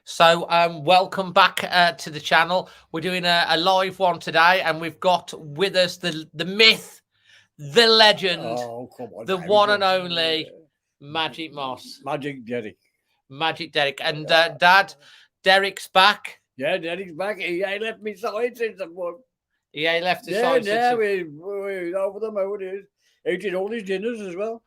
So, welcome back to the channel. We're doing a live one today, and we've got with us the myth, the legend, come on, the one and only Magic Moss, Magic Derek. Magic Derek, and Dad, Derek's back. Yeah, Derek's back. He ain't left me side since the one. He ain't left his Yeah, side yeah, since we over the moon. Eating all his dinners as well.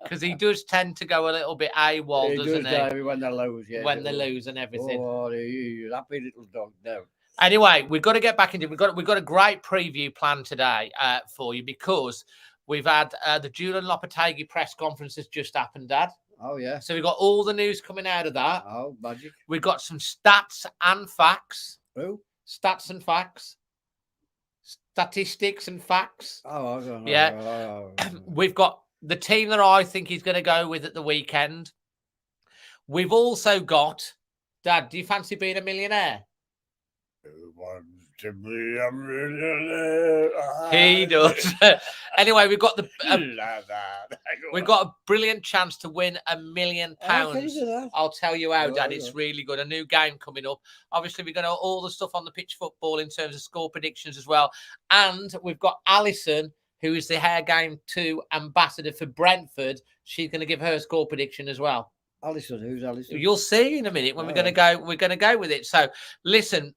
because he does tend to go a little bit AWOL, He doesn't does, he? when they lose, yeah. When they lose and everything. Oh, he's a happy little dog now. Anyway, we've got to get back into it. We've got a great preview plan today for you because we've had the Julian Lopetegui press conference has just happened, Dad. Oh, yeah. So we've got all the news coming out of that. Oh, magic. We've got some stats and facts. Who? Stats and facts. Statistics and facts. Oh, I don't know. Yeah. Oh. We've got the team that I think he's going to go with at the weekend. We've also got, Dad, do you fancy being a millionaire? Who wants to be a millionaire? He does. Anyway, we've got we've got a brilliant chance to win £1 million. I'll tell you how, Dad. It's really good. A new game coming up. Obviously, we're going to all the stuff on the pitch football in terms of score predictions as well. And we've got Alison, who is the Hair Game 2 ambassador for Brentford. She's going to give her score prediction as well. Alison, who's Alison? You'll see in a minute when we're going to go with it. So listen,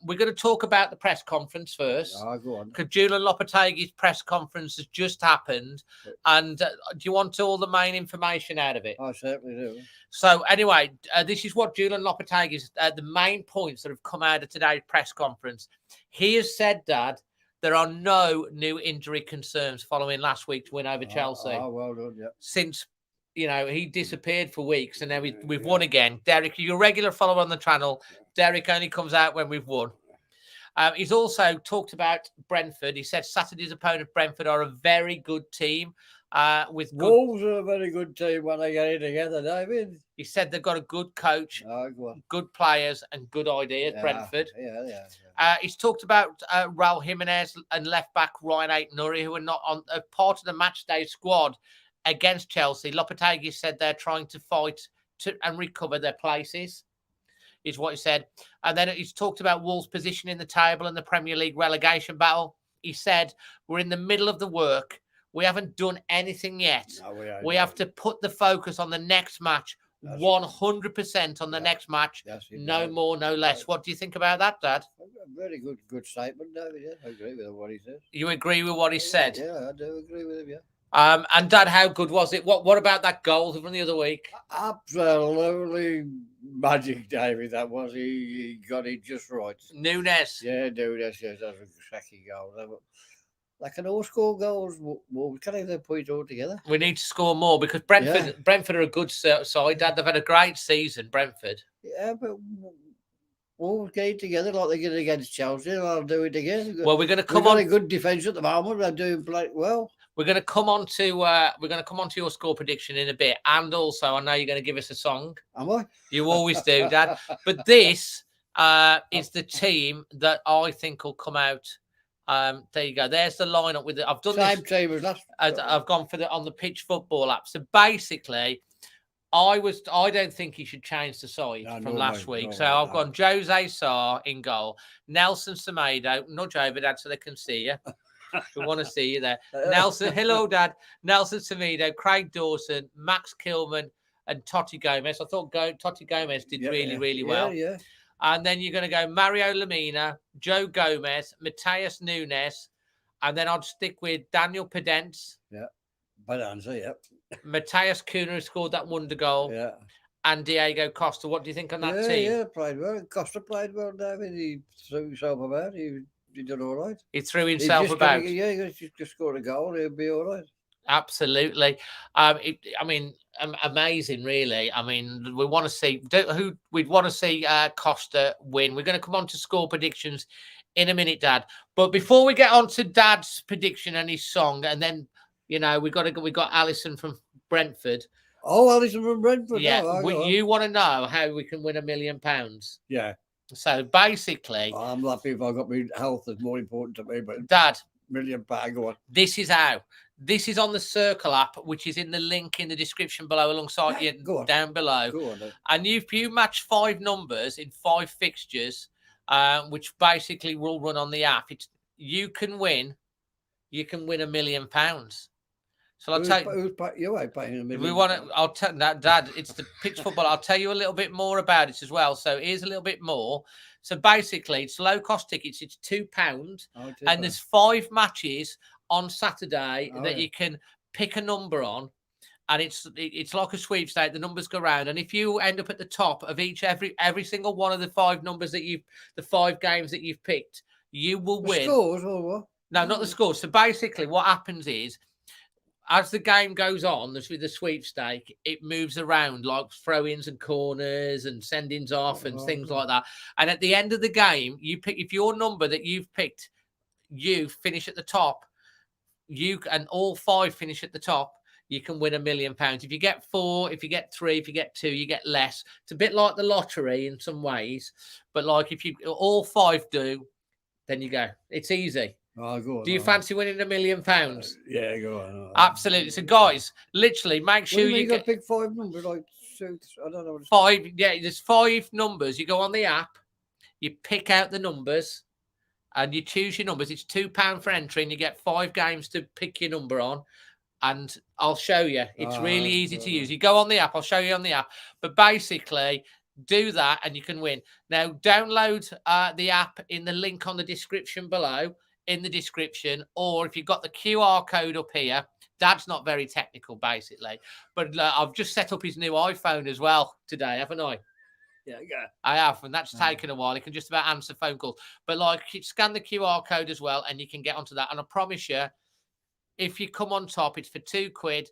we're going to talk about the press conference first. Go on. Because Julian Lopetegui's press conference has just happened, and do you want all the main information out of it? I certainly do. So anyway, this is what Julian Lopetegui's the main points that have come out of today's press conference. He has said, Dad, there are no new injury concerns following last week's win over Chelsea. Oh, well done, yeah. Since he disappeared for weeks, and now we've won again. Derek, you're a regular follower on the channel. Derek only comes out when we've won. He's also talked about Brentford. He said Saturday's opponent, Brentford, are a very good team. With Wolves are a very good team when they get in together, David. He said they've got a good coach, good players, and good ideas, Brentford. Yeah. He's talked about Raul Jimenez and left-back Ryan Ait-Nouri, who are not on a part of the matchday squad against Chelsea. Lopetegui said they're trying to fight and recover their places, is what he said. And then he's talked about Wolves' position in the table and the Premier League relegation battle. He said, we're in the middle of the work. We haven't done anything yet. No, we have to put the focus on the next match, 100% on the next match, no more, no less. What do you think about that, Dad? Very good statement, David. Yeah, I agree with what he said. You agree with what he said? Yeah, I do agree with him, yeah. And Dad, how good was it? What about that goal from the other week? Absolutely magic, David. That was. He got it just right. Nunes. Yeah, Nunes. Yes, that was a cracking goal. They can all score goals. We can't even put it all together. We need to score more because Brentford are a good side, Dad. They've had a great season, Brentford. Yeah, but we'll get it together like they did against Chelsea. And I'll do it again. Well, we're going to come on. We've got a good defence at the moment. They're doing well. We're going to come on to your score prediction in a bit, and also I know you're going to give us a song. Am I? You always do, Dad. But this is the team that I think will come out. There you go. There's the lineup with it. I've done same team as last. I've gone for on the pitch football app. So basically, I don't think he should change the side from last week. So I've gone Jose Sarr in goal, Nelson Semedo, nudge over, Dad, so they can see you. We want to see you there. Nelson, hello, Dad. Nelson Semedo, Craig Dawson, Max Kilman, and Totti Gomez. I thought Totti Gomez did really well. Yeah. And then you're going to go Mario Lemina, Joe Gomez, Mateus Nunes, and then I'd stick with Daniel Pedence. Yeah. Bonanza, yeah. Mateus Cunha, who scored that wonder goal. Yeah. And Diego Costa. What do you think on that team? Yeah, played well. Costa played well, David. He threw himself about. He did all right. He threw himself about. He just scored a goal. He'll be all right. Absolutely. Amazing, really. I mean, we want to see we'd want to see Costa win. We're going to come on to score predictions in a minute, Dad. But before we get on to Dad's prediction and his song, and then we got Alison from Brentford. Oh, Alison from Brentford. Yeah. You want to know how we can win £1 million? Yeah. So basically, I'm happy if I got my health is more important to me, but Dad, £1 million, go on. This is how. This is on the CIRCL app, which is in the link in the description below, alongside you down below. Go on, then. And you match 5 numbers in 5 fixtures, which basically will run on the app. You can win £1 million. So I'll tell you, you ain't paying £1 million. we want to. I'll tell that, Dad. It's the pitch football. I'll tell you a little bit more about it as well. So here's a little bit more. So basically, it's low cost tickets. It's £2, and there's 5 matches on Saturday that you can pick a number on, and it's like a sweepstake. The numbers go round, and if you end up at the top of every single one of the 5 numbers the 5 games that you've picked, you will win. Scores or what? No, not the scores. So basically, what happens is, as the game goes on, with the sweepstake, it moves around like throw-ins and corners and sendings off and things like that. And at the end of the game, you pick, if your number that you've picked, you finish at the top, and all 5 finish at the top, you can win £1 million. If you get 4, if you get 3, if you get 2, you get less. It's a bit like the lottery in some ways, but like if you all 5 do, then you go. It's easy. Oh, go on, do you fancy winning £1 million? Yeah, go on. Absolutely. So, guys, literally make sure you got pick 5 numbers, like 6. I don't know. 5. Yeah, there's 5 numbers. You go on the app, you pick out the numbers, and you choose your numbers. It's £2 for entry, and you get 5 games to pick your number on. And I'll show you. It's really easy to use. You go on the app. I'll show you on the app. But basically, do that, and you can win. Now, download the app in the link on the description below. In the description, or if you've got the QR code up here. Dad's not very technical, basically, but I've just set up his new iPhone as well today, haven't I? Yeah. I have, and that's taken a while. He can just about answer phone calls, but like, scan the QR code as well, and you can get onto that. And I promise you, if you come on top, it's for £2.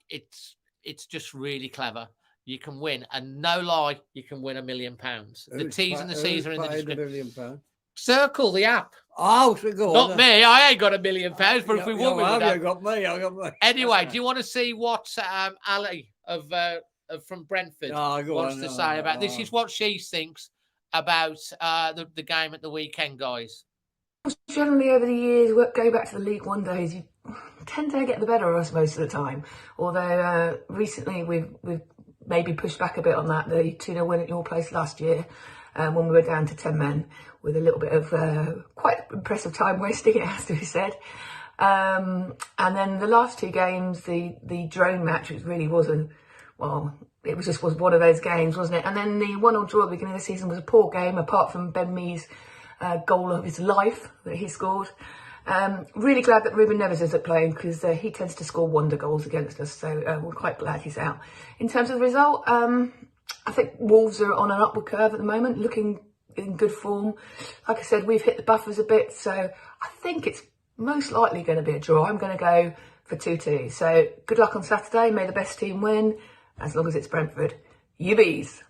It's just really clever. You can win, and no lie, you can win £1 million. The T's and the C's are in the description. £1 million? CIRCL, the app. Oh, so go Not on. me. I ain't got £1 million, but if we won, we would have. You got me. I got me. Anyway, do you want to see what Ali from Brentford wants to say about this? Is what she thinks about the game at the weekend, guys. Generally, over the years, going back to the League One days, you tend to get the better of us most of the time. Although recently we've maybe pushed back a bit on that. The 2-0 win at your place last year, when we were down to 10 men, with a little bit of quite impressive time wasting, it has to be said. And then the last 2 games, the drone match, which really wasn't, well, it was one of those games, wasn't it? And then the 1-1 draw at the beginning of the season was a poor game, apart from Ben Mee's goal of his life that he scored. Really glad that Ruben Neves isn't playing, because he tends to score wonder goals against us, so we're quite glad he's out. In terms of the result, I think Wolves are on an upward curve at the moment, looking in good form. Like I said, we've hit the buffers a bit, so I think it's most likely going to be a draw. I'm going to go for 2-2. So good luck on Saturday. May the best team win, as long as it's Brentford. You bees.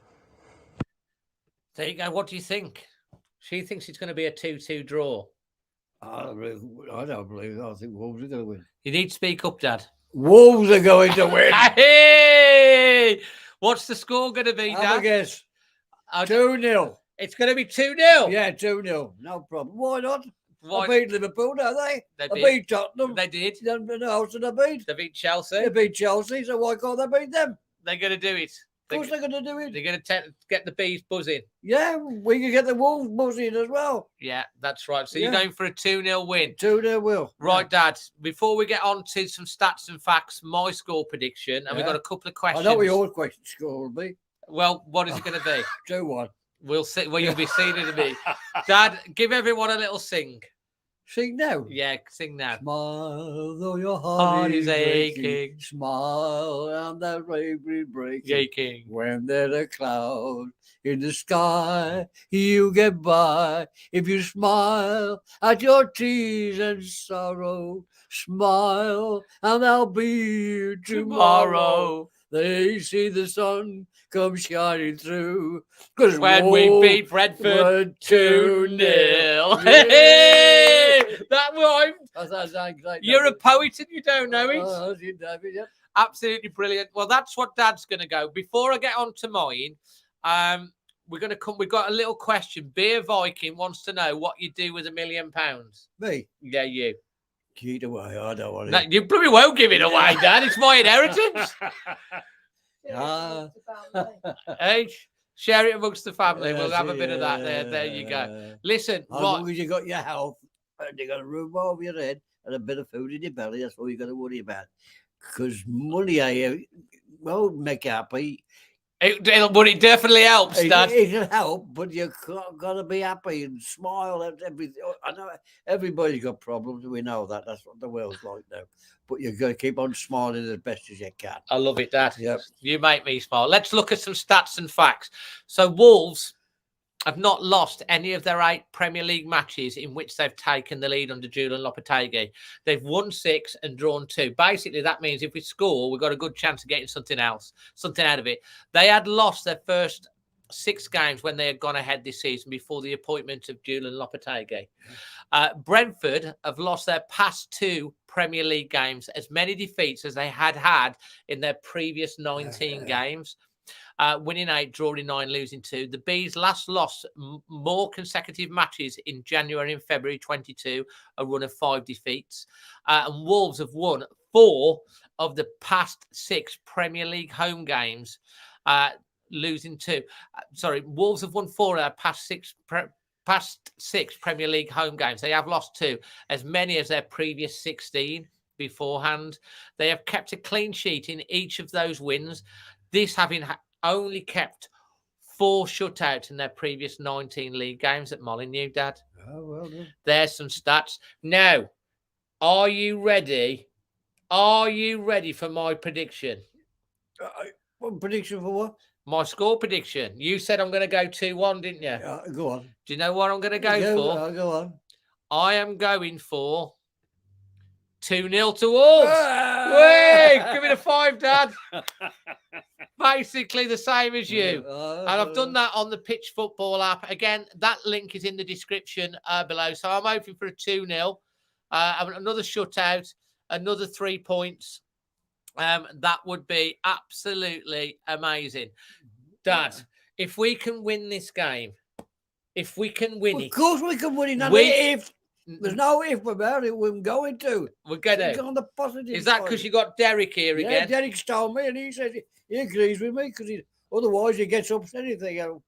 There you go. What do you think? She thinks it's going to be a 2-2 draw. I don't believe that. I think Wolves are going to win. You need to speak up, Dad. Wolves are going to win. Hey! What's the score going to be, Dad? I guess 2-0. It's going to be 2-0. Yeah, 2-0. No problem. Why not? Why? They beat Liverpool, don't they? They beat Tottenham. They did. How else did they beat? They beat Chelsea. They beat Chelsea, so why can't they beat them? They're going to do it. Of course they're going to do it. They're going to get the bees buzzing. Yeah, we can get the Wolves buzzing as well. Yeah, that's right. So you're going for a 2-0 win. 2-0 will. Right, Dad. Before we get on to some stats and facts, my score prediction, and we've got a couple of questions. I know what your question score will be. Well, what is it going to be? 2-1. We'll see. Well, you'll be seeing it in a bit. Dad, give everyone a little sing. Sing now. Yeah, sing now. Smile though your heart is aching. Smile and that rain is breaking. When there's a cloud in the sky, you get by. If you smile at your tears and sorrow, smile and I'll be here tomorrow. They see the sun come shining through. Because when we beat Brentford 2-0. Hey! That rhymed. You're a poet and you don't know it. Absolutely brilliant. Well, that's what Dad's going to go. Before I get on to mine, we're going to come. We've got a little question. Beer Viking wants to know what you do with £1 million. Me? Yeah, you. Keep it away. I don't want No, it. you probably won't give it away, Dad. It's my inheritance. Hey, share it amongst the family. We'll have a bit of that there. There you go. Listen, as long as you got your health and you got a roof over your head and a bit of food in your belly, that's all you got to worry about. Because money, won't make you happy. But it definitely helps, Dad. It'll help, but you got to be happy and smile at everything. I know everybody's got problems. We know that. That's what the world's like now. But you've got to keep on smiling as best as you can. I love it, Dad. Yep. You make me smile. Let's look at some stats and facts. So Wolves have not lost any of their 8 Premier League matches in which they've taken the lead under Julian Lopetegui. They've won 6 and drawn 2. Basically, that means if we score, we've got a good chance of getting something out of it. They had lost their first 6 games when they had gone ahead this season before the appointment of Julian Lopetegui. Brentford have lost their past 2 Premier League games, as many defeats as they had in their previous 19 games. Winning 8, drawing 9, losing 2. The Bees last lost more consecutive matches in January and February 22, a run of 5 defeats. And Wolves have won 4 of the past 6 Premier League home games, losing 2. Wolves have won 4 of their past 6 Premier League home games. They have lost 2, as many as their previous 16 beforehand. They have kept a clean sheet in each of those wins. This having only kept 4 shutouts in their previous 19 league games at Molineux, Dad. Oh, well done. There's some stats. Now, are you ready? Are you ready for my prediction? What prediction for what? My score prediction. You said I'm going to go 2-1, didn't you? Go on. Do you know what I'm going to go for? Go on. I am going for 2-0 to Wolves. Wait, give it a 5, Dad. Basically the same as you. And I've done that on the Pitch Football app. Again, that link is in the description below. So I'm hoping for a 2-0. Another shutout, another 3 points. That would be absolutely amazing. Dad, if we can win this game, if we can win it. Of course we can win it. There's no if about it. We're going to. We're going to. On the positive Is that because you got Derek here again? Yeah, Derek's told me, and he says he agrees with me because otherwise he gets upset if they go.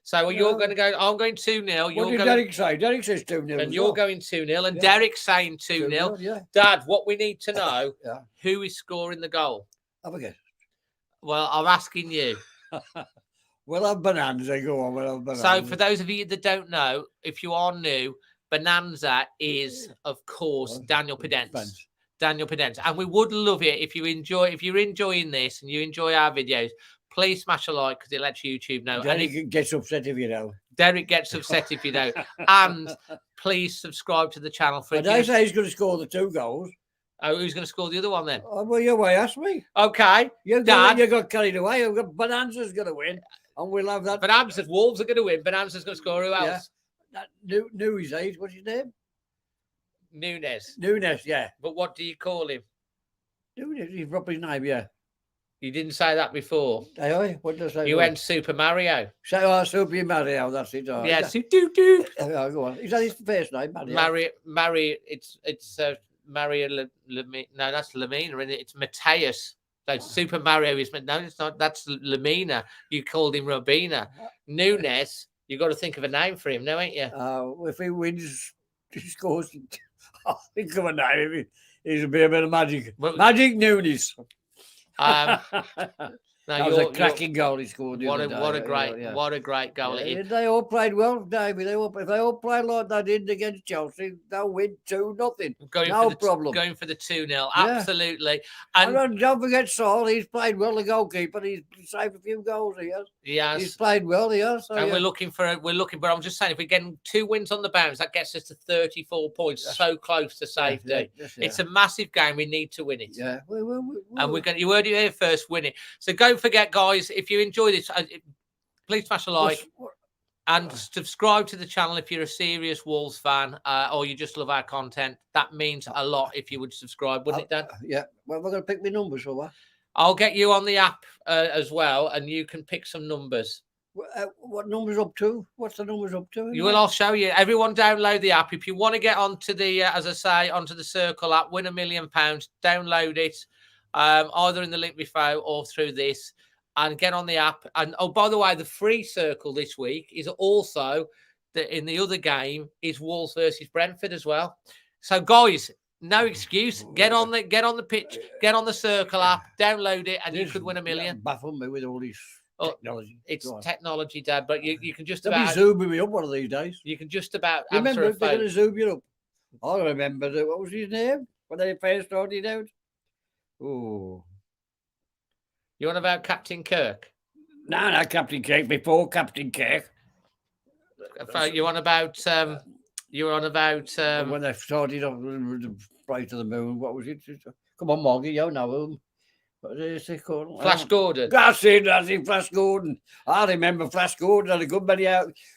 So you're going to go. I'm going 2-0. What did Derek say? Derek says 2-0. And you're going 2-0. And Derek's saying 2-0. Yeah. Dad, what we need to know: who is scoring the goal? Have a guess. Well, I'm asking you. We'll have Bonanza. Go on. We'll have Bonanza. So for those of you that don't know, if you are new, Bonanza is, of course, Daniel Pedence. Daniel Pedence. And we would love it if you're enjoying this and you enjoy our videos, please smash a like because it lets YouTube know. Derek gets upset if you know. Derek gets upset if you know. And please subscribe to the channel for I say he's going to score the 2 goals. Oh, who's going to score the other one then? Oh, well, you ask me. Okay. You got carried away. Bonanza's going to win. And we'll have that. Bonanza, Wolves are going to win. Bonanza's going to score. Who else? That knew his age. What's his name? Nunes, yeah. But what do you call him? Nunes. He dropped his name, yeah. You didn't say that before. Hey, what did I say? You went Super Mario. Super Mario, that's it. Yeah, do. Go on. Is that his first name? Mario. It's Mario. No, that's Lamina, isn't it? It's Mateus. So Super Mario is no, it's not. That's Lamina. You called him Robina. Nunes. You got to think of a name for him, no, ain't you? If he wins, he scores. Think of a name. He's a bit of magic. Magic Nunes. That was a cracking goal he scored. What a great goal it is. They all played well, David. If they all played like they did against Chelsea, they'll win 2-0. No problem. Going for the 2-0, absolutely. And don't forget Saul. He's played well. The goalkeeper. He's saved a few goals. He has. He's played well. So, and we're looking. But I'm just saying, if we're getting 2 wins on the bounce, that gets us to 34 points. So close to safety. It's a massive game. We need to win it. Yeah. And we're going. You heard it here first. Win it. So don't forget, guys, if you enjoy this, please smash a like and subscribe to the channel if you're a serious Wolves fan or you just love our content. That means a lot if you would subscribe, wouldn't it, Dad? Yeah. Well, we're going to pick my numbers for what? I'll get you on the app as well, and you can pick some numbers. What numbers up to? What's the numbers up to? You will. I'll show you. Everyone, download the app if you want to get onto the, as I say, onto the CIRCL app. Win £1 million. Download it, either in the link below or through this, and get on the app. And oh, by the way, the free CIRCL this week is also in the other game is Wolves versus Brentford as well. So, guys, no excuse. Get on the pitch. Get on the CIRCL app. Download it, and you could win £1 million. Baffle me with all these. Technology. It's technology, Dad, but you can just They'll about be zooming me up one of these days. You can just about remember answer they're going to zoom you up. I remember what was his name when they first started out. Oh, you on about Captain Kirk? No, not Captain Kirk. Before Captain Kirk. You on about when they started off the Bright to the Moon. What was it? Come on, Moggy, you know him. What is it called? Flash Gordon. That's it, Flash Gordon. I remember Flash Gordon, and a good many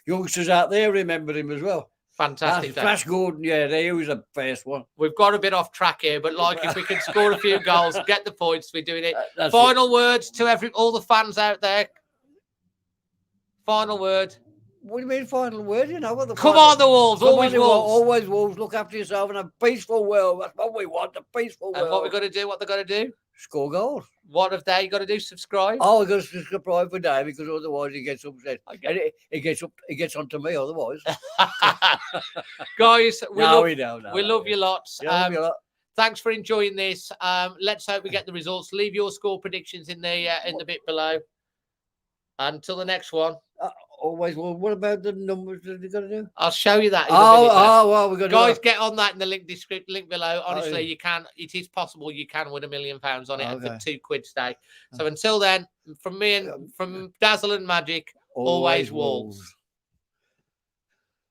youngsters out there remember him as well. Fantastic. Flash Gordon, yeah, he was the first one. We've got a bit off track here, but like if we can score a few goals, get the points, we're doing it. Final words to all the fans out there. Final word. What do you mean final word? You know what the Come on, the Wolves. Always Wolves. Always Wolves. Look after yourself in a peaceful world. That's what we want, a peaceful world. And what we're going to do, what they're going to do? Score goals. What have they got to do? Subscribe? Oh, we've got to subscribe for Dave because otherwise he gets upset. And it gets onto me otherwise. Guys, we love you lots. Love you lot. Thanks for enjoying this. Let's hope we get the results. Leave your score predictions in the bit below. Until the next one. Always. Well, what about the numbers that they're going to do? I'll show you that. Well, we're going to guys, get on that in the link below. Honestly, you can. It is possible you can win £1 million on it for £2 stake. So until then, from me and from Dazzling Magic, always Wolves.